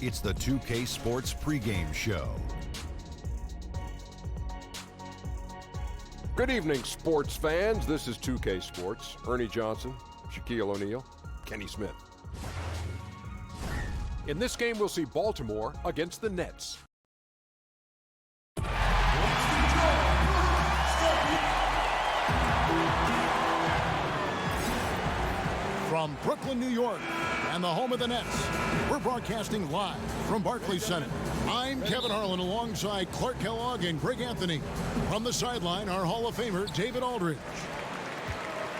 It's the 2K Sports pregame show. Good evening, sports fans. This is 2K Sports. Ernie Johnson, Shaquille O'Neal, Kenny Smith. In this game, we'll see Baltimore against the Nets. From Brooklyn, New York, and the home of the Nets, we're broadcasting live from Barclays Center. I'm Kevin Harlan alongside Clark Kellogg and Greg Anthony. From the sideline, our Hall of Famer, David Aldridge.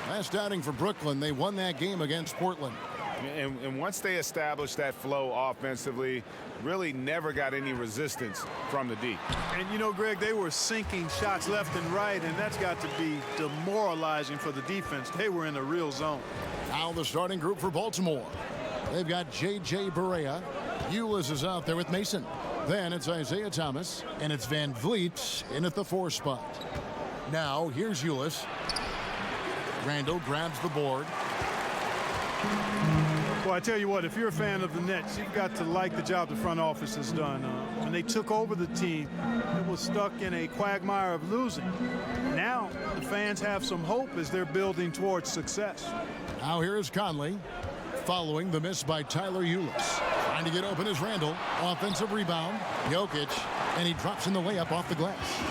Last outing for Brooklyn, they won that game against Portland. And once they established that flow offensively, really never got any resistance from the D. And you know, Greg, they were sinking shots left and right, and that's got to be demoralizing for the defense. They were in a real zone. Now the starting group for Baltimore. They've got J.J. Barea. Ulis is out there with Mason. Then it's Isaiah Thomas, and it's Van Vliet in at the 4 spot. Now here's Ulis. Randall grabs the board. Well, I tell you what, if you're a fan of the Nets, you've got to like the job the front office has done. When they took over the team, it was stuck in a quagmire of losing. Now the fans have some hope as they're building towards success. Now here is Conley, following the miss by Tyler Ulis. Trying to get open is Randall. Offensive rebound, Jokic, and he drops in the layup off the glass.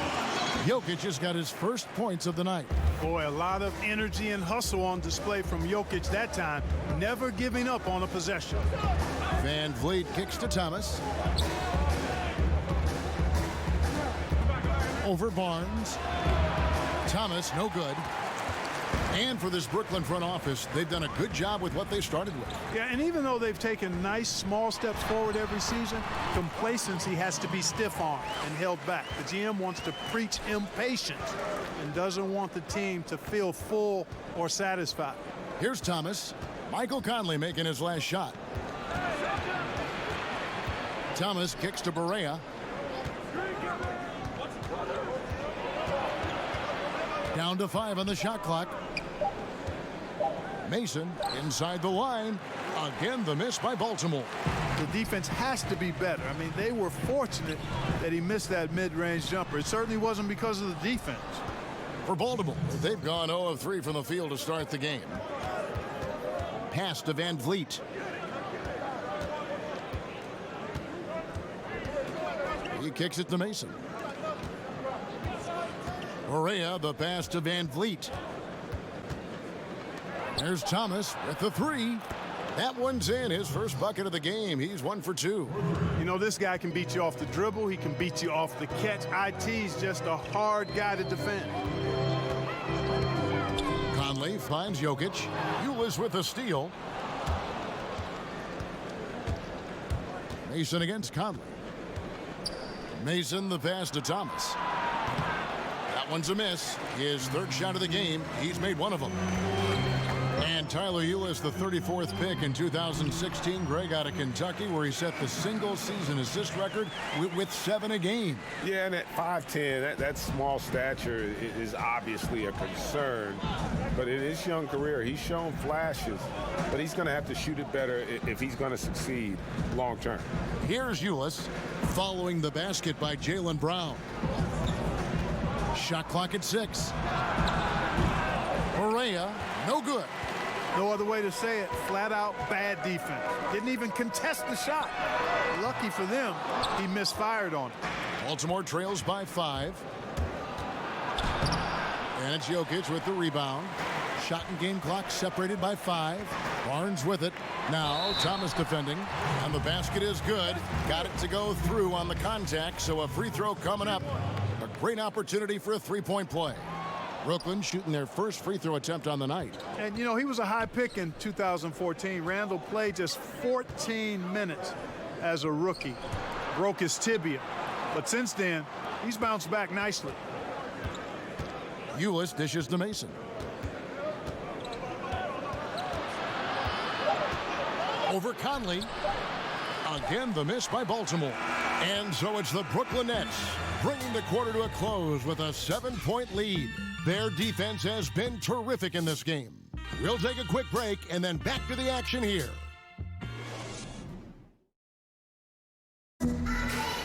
Jokic has got his first points of the night. Boy, a lot of energy and hustle on display from Jokic that time, never giving up on a possession. Van Vliet kicks to Thomas. Over Barnes. Thomas, no good. And for this Brooklyn front office, they've done a good job with what they started with. Yeah, and even though they've taken nice small steps forward every season, complacency has to be stiff-armed and held back. The GM wants to preach impatience and doesn't want the team to feel full or satisfied. Here's Thomas. Michael Conley making his last shot. Thomas kicks to Barea. Down to 5 on the shot clock. Mason inside the line. Again, the miss by Baltimore. The defense has to be better. I mean, they were fortunate that he missed that mid-range jumper. It certainly wasn't because of the defense. For Baltimore, they've gone 0 of 3 from the field to start the game. Pass to Van Vliet. He kicks it to Mason. Barea, the pass to Van Vliet. There's Thomas with the 3. That one's in, his first bucket of the game. He's 1 for 2. You know, this guy can beat you off the dribble. He can beat you off the catch. IT's just a hard guy to defend. Conley finds Jokic. Ulis with a steal. Mason against Conley. Mason the pass to Thomas. That one's a miss. His third shot of the game. He's made 1 of them. And Tyler Ulis, the 34th pick in 2016, Greg, out of Kentucky, where he set the single-season assist record with 7 a game. Yeah, and at 5'10", that small stature is obviously a concern. But in his young career, he's shown flashes. But he's going to have to shoot it better if he's going to succeed long-term. Here's Ulis, following the basket by Jaylen Brown. Shot clock at 6. Barea, no good. No other way to say it, flat out bad defense. Didn't even contest the shot. Lucky for them, he misfired on it. Baltimore trails by 5. And it's Jokic with the rebound. Shot and game clock separated by 5. Barnes with it. Now Thomas defending. And the basket is good. Got it to go through on the contact, so a free throw coming up. A great opportunity for a 3-point play. Brooklyn shooting their first free throw attempt on the night. And, you know, he was a high pick in 2014. Randall played just 14 minutes as a rookie. Broke his tibia. But since then, he's bounced back nicely. Ulis dishes to Mason. Over Conley. Again, the miss by Baltimore. And so it's the Brooklyn Nets bringing the quarter to a close with a 7-point lead. Their defense has been terrific in this game. We'll take a quick break and then back to the action here.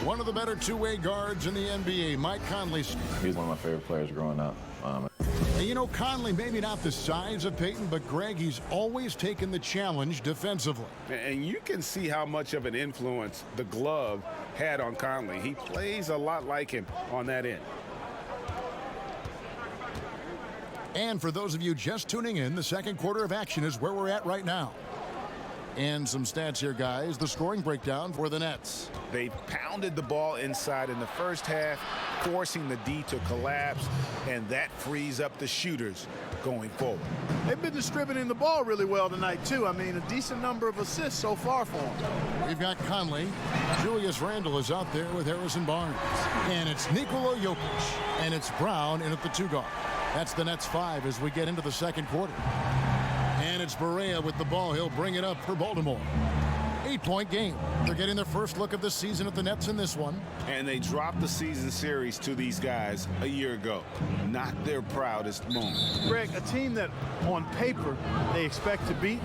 one of the better two-way guards in the NBA, Mike Conley. He was one of my favorite players growing up. And you know, Conley, maybe not the size of Peyton, but Greg, he's always taken the challenge defensively. And you can see how much of an influence the glove had on Conley. He plays a lot like him on that end. And for those of you just tuning in, the second quarter of action is where we're at right now. And some stats here, guys. The scoring breakdown for the Nets. They pounded the ball inside in the first half, forcing the D to collapse, and that frees up the shooters going forward. They've been distributing the ball really well tonight, too. I mean, a decent number of assists so far for them. We've got Conley. Julius Randle is out there with Harrison Barnes. And it's Nikola Jokic. And it's Brown in at the 2 guard. That's the Nets 5 as we get into the second quarter. And it's Barea with the ball. He'll bring it up for Baltimore. 8-point game. They're getting their first look of the season at the Nets in this one. And they dropped the season series to these guys a year ago. Not their proudest moment. Greg, a team that on paper they expect to beat,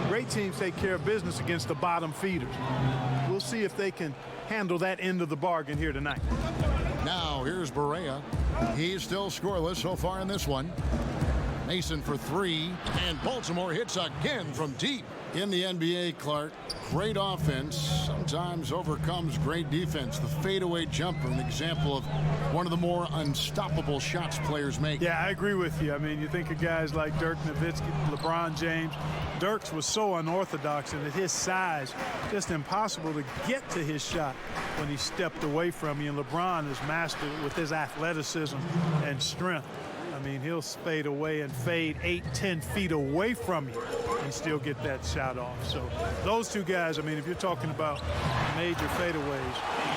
great teams take care of business against the bottom feeders. We'll see if they can handle that end of the bargain here tonight. Now here's Barea. He's still scoreless so far in this one. Mason for 3, and Baltimore hits again from deep. In the NBA, Clark, great offense sometimes overcomes great defense. The fadeaway jumper, an example of one of the more unstoppable shots players make. Yeah, I agree with you. I mean, you think of guys like Dirk Nowitzki, LeBron James. Dirk's was so unorthodox, and at his size, just impossible to get to his shot when he stepped away from you. And LeBron has mastered it with his athleticism and strength. I mean, he'll fade away and fade 8-10 feet away from you and still get that shot off. So those two guys, I mean, if you're talking about major fadeaways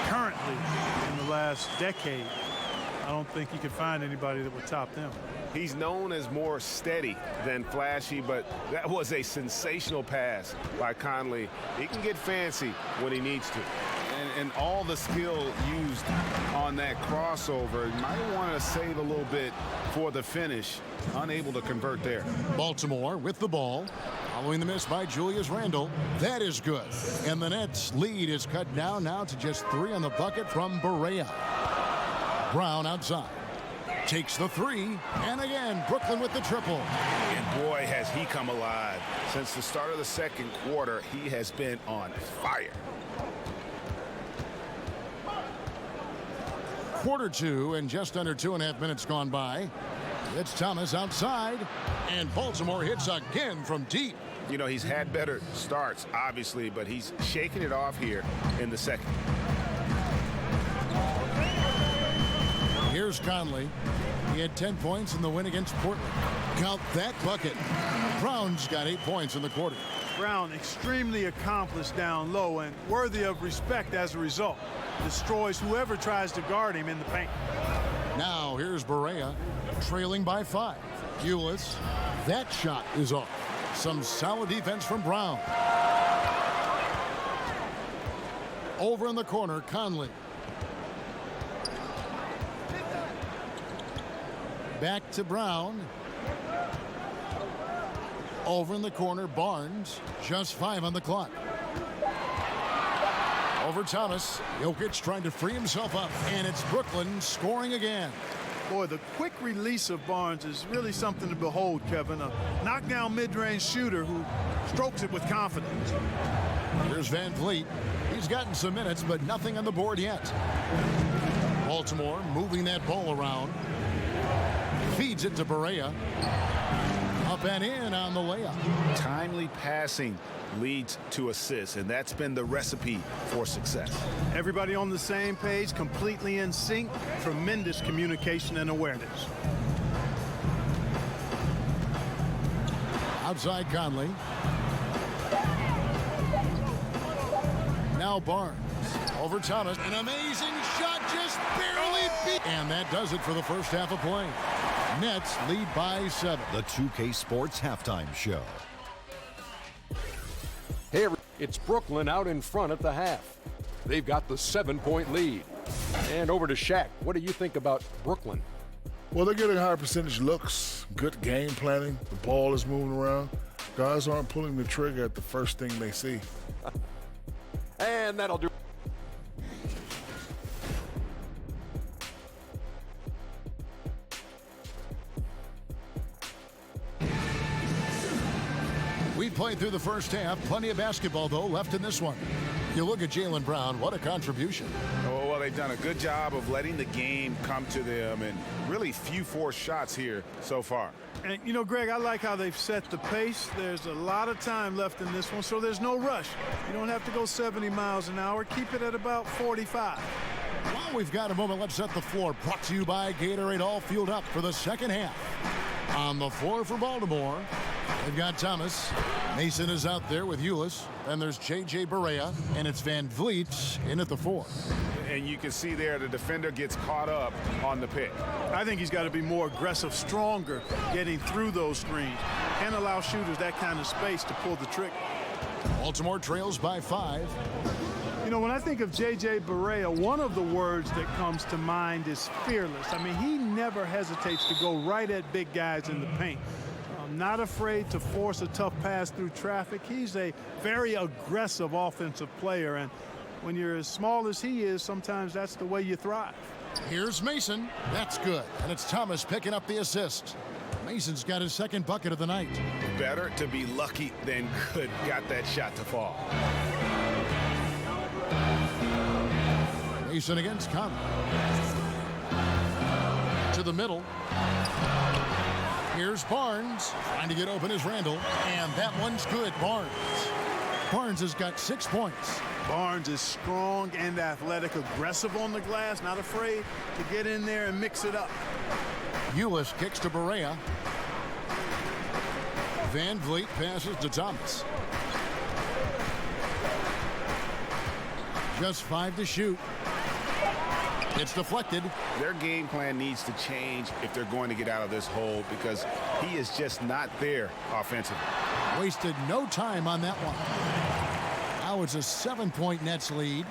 currently in the last decade, I don't think you can find anybody that would top them. He's known as more steady than flashy, but that was a sensational pass by Conley. He can get fancy when he needs to. And all the skill used on that crossover, you might want to save a little bit for the finish. Unable to convert there. Baltimore with the ball. Following the miss by Julius Randle. That is good. And the Nets lead is cut down now to just 3 on the bucket from Barea. Brown outside. Takes the 3. And again, Brooklyn with the triple. And boy, has he come alive. Since the start of the second quarter, he has been on fire. Quarter 2 and just under 2.5 minutes gone by. It's Thomas outside, and Baltimore hits again from deep. You know, he's had better starts, obviously, but he's shaking it off here in the second. Here's Conley. He had 10 points in the win against Portland. Count that bucket. Brown's got 8 points in the quarter. Brown extremely accomplished down low and worthy of respect as a result. Destroys whoever tries to guard him in the paint. Now here's Barea trailing by 5. Ulis, that shot is off. Some solid defense from Brown. Over in the corner, Conley. Back to Brown. Over in the corner, Barnes. Just 5 on the clock. Over Thomas. Jokic trying to free himself up. And it's Brooklyn scoring again. Boy, the quick release of Barnes is really something to behold, Kevin. A knockdown mid-range shooter who strokes it with confidence. Here's Van Vliet. He's gotten some minutes, but nothing on the board yet. Baltimore moving that ball around. Feeds it to Barea. Up and in on the layup. Timely passing leads to assists, and that's been the recipe for success. Everybody on the same page, completely in sync, tremendous communication and awareness. Outside Conley. Now Barnes. Over Thomas. An amazing shot, just barely beat. And that does it for the first half of play. Nets lead by 7. The 2K Sports Halftime Show. Hey, it's Brooklyn out in front at the half. They've got the 7-point lead. And over to Shaq. What do you think about Brooklyn? Well, they're getting higher percentage looks, good game planning. The ball is moving around. Guys aren't pulling the trigger at the first thing they see. And that'll do. We played through the first half. Plenty of basketball, though, left in this one. You look at Jaylen Brown, what a contribution. Oh, well, they've done a good job of letting the game come to them, and really few forced shots here so far. And, you know, Greg, I like how they've set the pace. There's a lot of time left in this one, so there's no rush. You don't have to go 70 miles an hour. Keep it at about 45. Well, we've got a moment. Let's set the floor. Brought to you by Gatorade. All fueled up for the second half. On the floor for Baltimore, they've got Thomas. Mason is out there with Ulis. Then there's J.J. Barea, and it's Van Vliet in at the 4. And you can see there the defender gets caught up on the pick. I think he's got to be more aggressive, stronger, getting through those screens. Can't allow shooters that kind of space to pull the trigger. Baltimore trails by 5. You know, when I think of J.J. Barea, one of the words that comes to mind is fearless. I mean, he never hesitates to go right at big guys in the paint. Not afraid to force a tough pass through traffic. He's a very aggressive offensive player, and when you're as small as he is, sometimes that's the way you thrive. Here's Mason. That's good. And it's Thomas picking up the assist. Mason's got his second bucket of the night. Better to be lucky than good. Got that shot to fall. Mason against Conley. To the middle. Here's Barnes. Trying to get open is Randall. And that one's good. Barnes has got 6 points. Barnes is strong and athletic, aggressive on the glass, not afraid to get in there and mix it up. Ulis kicks to Barea. Van Vliet passes to Thomas. Just 5 to shoot. It's deflected. Their game plan needs to change if they're going to get out of this hole, because he is just not there offensively. Wasted no time on that one. Now it's a 7-point Nets lead.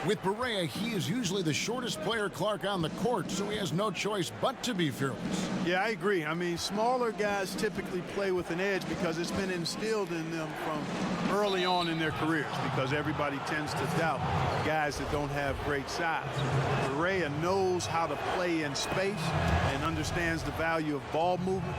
With Barea, he is usually the shortest player, Clark, on the court, so he has no choice but to be fearless. Yeah, I agree. I mean, smaller guys typically play with an edge because it's been instilled in them from early on in their careers, because everybody tends to doubt guys that don't have great size. Barea knows how to play in space and understands the value of ball movement.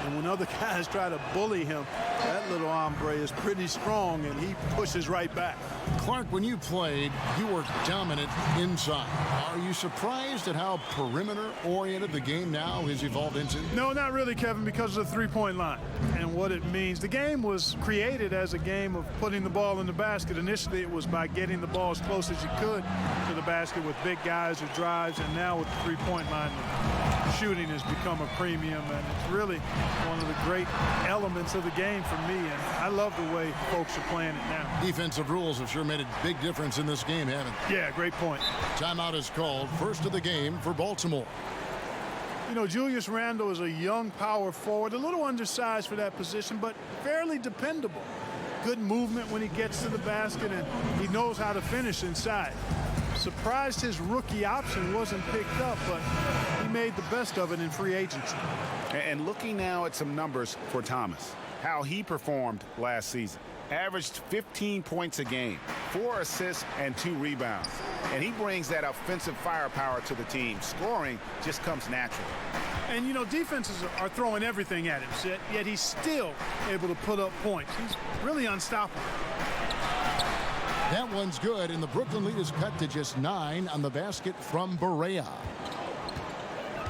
And when other guys try to bully him, that little hombre is pretty strong, and he pushes right back. Clark, when you played, you were dominant inside. Are you surprised at how perimeter-oriented the game now has evolved into? No, not really, Kevin, because of the three-point line and what it means. The game was created as a game of putting the ball in the basket. Initially, it was by getting the ball as close as you could to the basket with big guys or drives, and now with the three-point line, shooting has become a premium, and it's really one of the great elements of the game for me, and I love the way folks are playing it now. Defensive rules have sure made a big difference in this game, haven't they? Yeah, great point. Timeout is called. First of the game for Baltimore. You know, Julius Randle is a young power forward, a little undersized for that position, but fairly dependable. Good movement when he gets to the basket, and he knows how to finish inside. Surprised his rookie option wasn't picked up, but he made the best of it in free agency. And looking now at some numbers for Thomas, how he performed last season. Averaged 15 points a game, 4 assists and 2 rebounds. And he brings that offensive firepower to the team. Scoring just comes naturally. And, you know, defenses are throwing everything at him, yet he's still able to put up points. He's really unstoppable. That one's good, and the Brooklyn lead is cut to just 9 on the basket from Barea.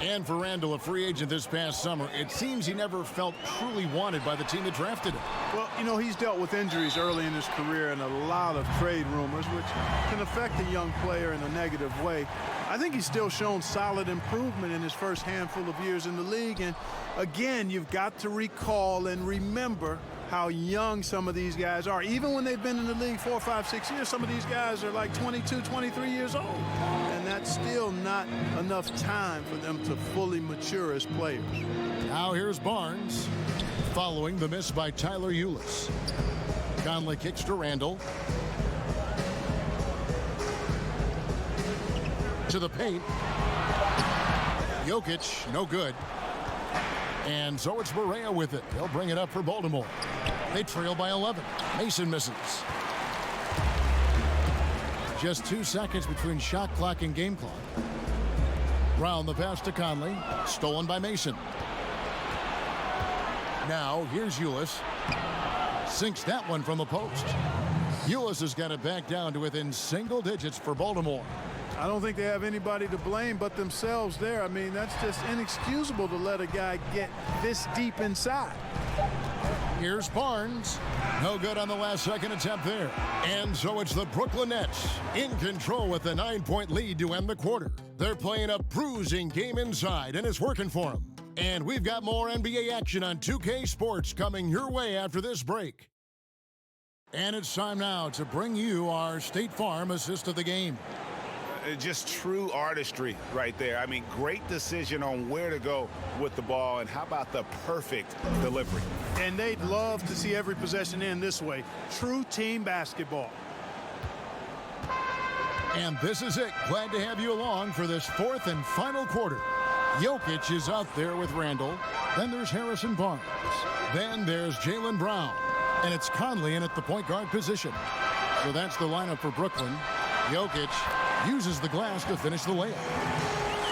And for Randall, a free agent this past summer, it seems he never felt truly wanted by the team that drafted him. Well, you know, he's dealt with injuries early in his career and a lot of trade rumors, which can affect a young player in a negative way. I think he's still shown solid improvement in his first handful of years in the league. And again, you've got to recall and remember how young some of these guys are. Even when they've been in the league 4, 5, 6 years, some of these guys are like 22, 23 years old. And that's still not enough time for them to fully mature as players. Now here's Barnes, following the miss by Tyler Ulis. Conley kicks to Randall. To the paint. Jokic, no good. And so it's Barea with it. They'll bring it up for Baltimore. They trail by 11. Mason misses. Just 2 seconds between shot clock and game clock. Brown the pass to Conley. Stolen by Mason. Now, here's Ulis. Sinks that one from the post. Ulis has got it back down to within single digits for Baltimore. I don't think they have anybody to blame but themselves there. I mean, that's just inexcusable to let a guy get this deep inside. Here's Barnes. No good on the last second attempt there. And so it's the Brooklyn Nets in control with a 9-point lead to end the quarter. They're playing a bruising game inside, and it's working for them. And we've got more NBA action on 2K Sports coming your way after this break. And it's time now to bring you our State Farm assist of the game. Just true artistry right there. I mean, great decision on where to go with the ball, and how about the perfect delivery? And they'd love to see every possession end this way. True team basketball. And this is it. Glad to have you along for this fourth and final quarter. Jokic is out there with Randall. Then there's Harrison Barnes. Then there's Jaylen Brown. And it's Conley in at the point guard position. So that's the lineup for Brooklyn. Jokic uses the glass to finish the layup.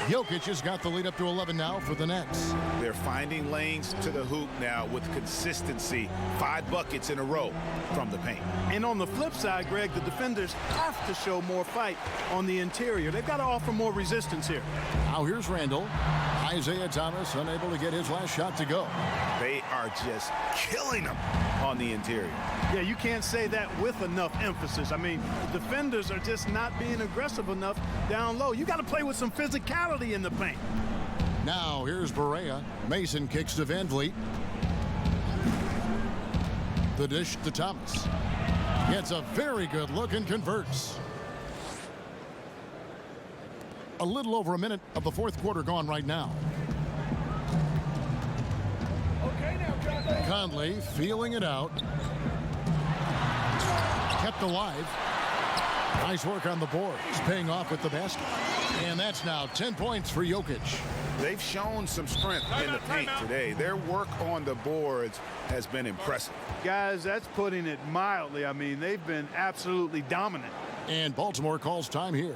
Jokic has got the lead up to 11 now for the Nets. They're finding lanes to the hoop now with consistency. 5 buckets in a row from the paint. And on the flip side, Greg, the defenders have to show more fight on the interior. They've got to offer more resistance here. Now here's Randall. Isaiah Thomas unable to get his last shot to go. They are just killing them on the interior. Yeah, you can't say that with enough emphasis. I mean, the defenders are just not being aggressive enough down low. You got to play with some physicality in the paint. Now here's Barea. Mason kicks to Van Vliet. The dish to Thomas. Gets a very good look and converts. A little over a minute of the fourth quarter gone right now. Conley feeling it out. Kept alive. Nice work on the board. He's paying off with the basket. And that's now 10 points for Jokic. They've shown some strength in the paint today. Their work on the boards has been impressive. Guys, that's putting it mildly. I mean, they've been absolutely dominant. And Baltimore calls time here.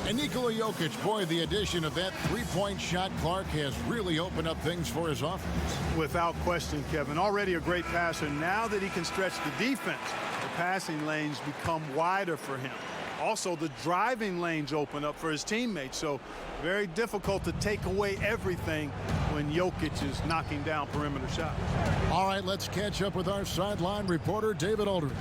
And Nikola Jokic, boy, the addition of that three-point shot, Clark, has really opened up things for his offense. Without question, Kevin. Already a great passer. Now that he can stretch the defense, the passing lanes become wider for him. Also, the driving lanes open up for his teammates. So very difficult to take away everything when Jokic is knocking down perimeter shots. All right, let's catch up with our sideline reporter, David Aldridge.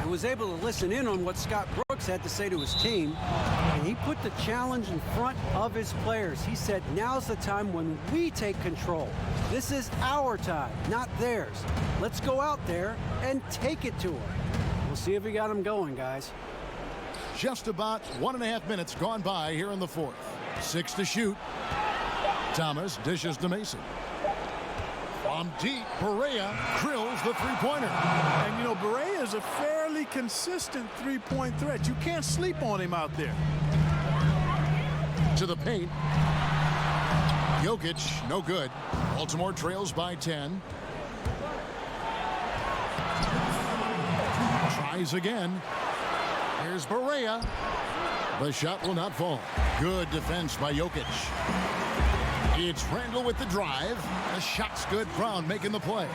I was able to listen in on what Scott Brooks had to say to his team, and he put the challenge in front of his players. He said, now's the time when we take control. This is our time, not theirs. Let's go out there and take it to them. We'll see if we got them going, guys. Just about 1.5 minutes gone by here in the fourth. 6 to shoot. Thomas dishes to Mason. From deep, Barea drills the three-pointer. And, you know, Barea is a fairly consistent three-point threat. You can't sleep on him out there. To the paint. Jokic, no good. Baltimore trails by 10. Tries again. Here's Barea. The shot will not fall. Good defense by Jokic. It's Randall with the drive. The shot's good. Brown making the play.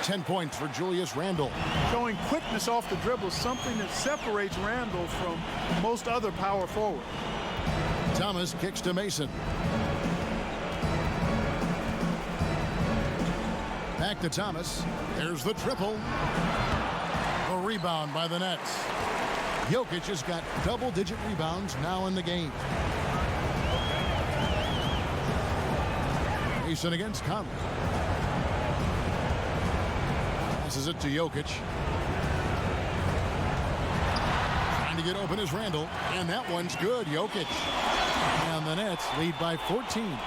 10 points for Julius Randle. Showing quickness off the dribble, something that separates Randall from most other power forwards. Thomas kicks to Mason. Back to Thomas. There's the triple. A rebound by the Nets. Jokic has got double-digit rebounds now in the game. Mason against Conley. Passes it to Jokic. Trying to get open is Randall. And that one's good. Jokic. And the Nets lead by 14.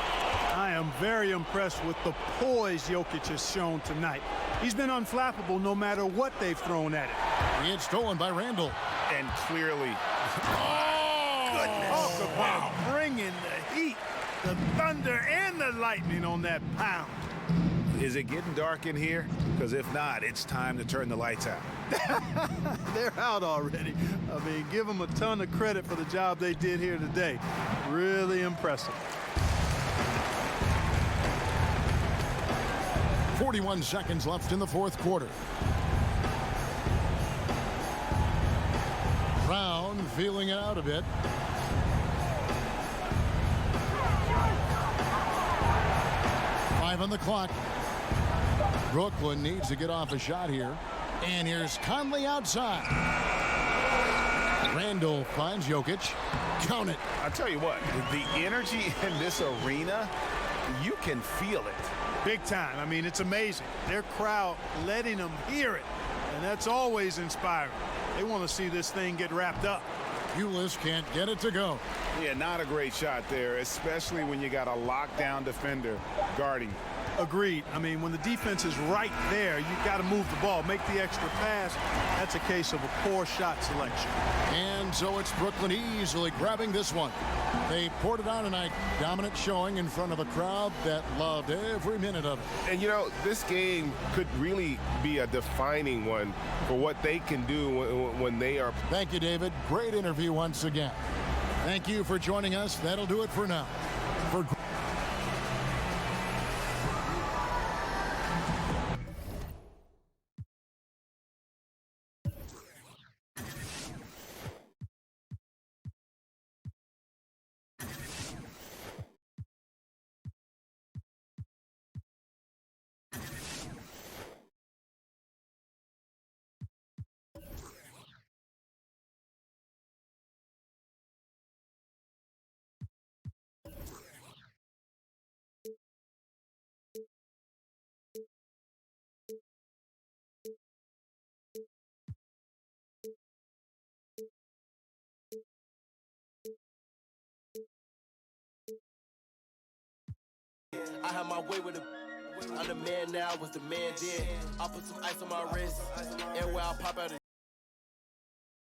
I am very impressed with the poise Jokic has shown tonight. He's been unflappable no matter what they've thrown at him. It's stolen by Randall. And clearly, Goodness. Talk about bringing the heat, the thunder, and the lightning on that pound. is it getting dark in here? Because if not, it's time to turn the lights out. They're out already. I mean, give them a ton of credit for the job they did here today. Really impressive. 41 seconds left in the fourth quarter. Brown feeling it out a bit. Five on the clock. Brooklyn needs to get off a shot here. And here's Conley outside. Randall finds Jokic. Count it. I tell you what, the energy in this arena, you can feel it. Big time. I mean, it's amazing. Their crowd letting them hear it. And that's always inspiring. They want to see this thing get wrapped up. Ulis can't get it to go. Yeah, not a great shot there, especially when you got a lockdown defender guarding. Agreed. I mean, when the defense is right there, you got to move the ball, make the extra pass. That's a case of a poor shot selection. And so it's Brooklyn easily grabbing this one. They poured it on tonight. Dominant showing in front of a crowd that loved every minute of it. And, you know, this game could really be a defining one for what they can do when they are. Thank you, David. Great interview once again. Thank you for joining us. That'll do it for now. For I had my way with I'm the man now, was the man then. I put some ice on my wrist, and where I pop out